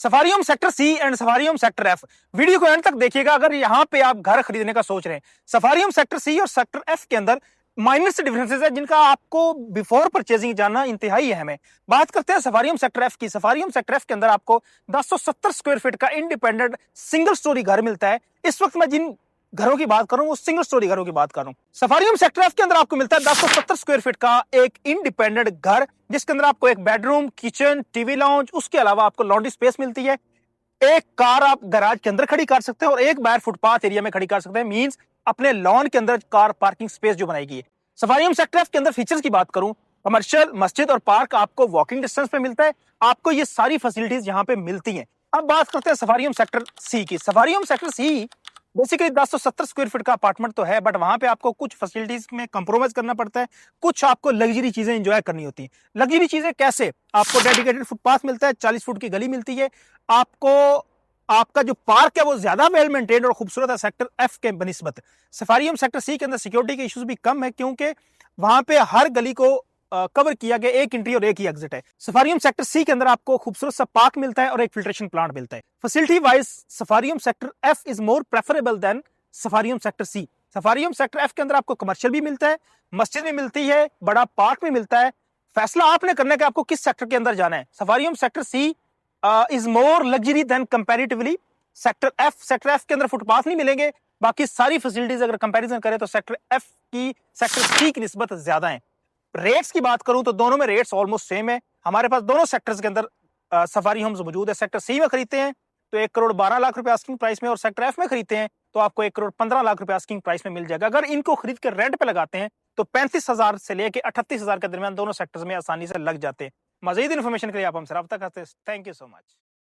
Safari Home sector C and Safari Home sector F. Video को end तक देखिएगा अगर यहाँ पे आप घर खरीदने का सोच रहे हैं। सफारी होम सेक्टर सी और सेक्टर एफ के अंदर माइनर से डिफरेंसेस है जिनका आपको बिफोर परचेजिंग जानना इंतहाई अहम है। बात करते हैं सफारी होम सेक्टर एफ की। सफारी होम सेक्टर एफ के अंदर आपको 1070 स्क्वायर फीट का इंडिपेंडेंट सिंगल स्टोरी घर मिलता है। इस वक्त मैं जिन घरों की बात करूं वो सिंगल स्टोरी घरों की बात करूं। सफारी होम सेक्टर एफ के अंदर आपको मिलता है 1070 स्क्वायर फीट का एक इंडिपेंडेंट घर जिसके अंदर आपको एक बेडरूम, किचन, टीवी लाउंज, उसके अलावा आपको लॉन्ड्री स्पेस मिलती है। एक कार आप गैराज के अंदर खड़ी कर सकते हैं और एक बाहर फुटपाथ एरिया में खड़ी कर सकते हैं। मींस अपने लॉन के अंदर कार पार्किंग स्पेस जो बनाई गई है। सफारी होम सेक्टर एफ के अंदर फीचर्स की बात करूं, कमर्शियल, मस्जिद और पार्क आपको वॉकिंग डिस्टेंस पे मिलता है। आपको ये सारी फैसिलिटीज यहां पे मिलती हैं। अब बात करते हैं सफारी होम सेक्टर सी की। Safari Home sector C basically 1070 square feet का अपार्टमेंट तो है, बट वहां पे आपको कुछ फैसिलिटीज में कंप्रोमाइज करना पड़ता है। कुछ आपको लग्जरी चीजें एंजॉय करनी होती हैं। लग्जरी चीजें कैसे? आपको डेडिकेटेड फुटपाथ मिलता है, 40 फुट की गली मिलती है। आपको आपका जो पार्क है वो ज्यादा वेल मेंटेन्ड और खूबसूरत है सेक्टर एफ के बनिस्बत। सफारी होम सेक्टर सी के अंदर सिक्योरिटी के इश्यूज भी कम है क्योंकि वहां पे हर गली को कवर किया गया, एक एंट्री और एक ही एग्जिट है। सफारी होम सेक्टर सी के अंदर आपको खूबसूरत सा पार्क मिलता है और एक फिल्ट्रेशन प्लांट मिलता है। Facility wise Safari Home sector F is more preferable than Safari Home sector C. Safari Home sector F के अंदर आपको कमर्शियल भी मिलता है, मस्जिद भी मिलती है, बड़ा पार्क भी मिलता है। फैसला आपने करना है कि आपको किस सेक्टर के अंदर जाना है। Safari Home sector C is more luxury than comparatively sector F. Sector F के अंदर फुटपाथ नहीं मिलेंगे, बाकी सारी फैसिलिटीज अगर कंपैरिजन करें तो सेक्टर एफ की सेक्टर सी की निस्बत ज्यादा है। रेट्स की बात करूं तो दोनों में रेट्स ऑलमोस्ट सेम है। हमारे पास दोनों सेक्टर्स के अंदर सफारी होम्स मौजूद है। सेक्टर सी में खरीदते हैं तो 1 करोड़ 12 लाख रुपए आस्किंग प्राइस में, और सेक्टर एफ में खरीदते हैं तो आपको 1 करोड़ 15 लाख रुपए आस्किंग प्राइस में मिल जाएगा। अगर इनको खरीद कर रेंट पे लगाते हैं तो 35,000 से लेकर 38,000 के दरमियान दोनों सेक्टर्स में आसानी से लग जाते हैं। मजीद इन्फॉर्मेशन के लिए आप हमसे रब्ता करते हैं। Thank you so much.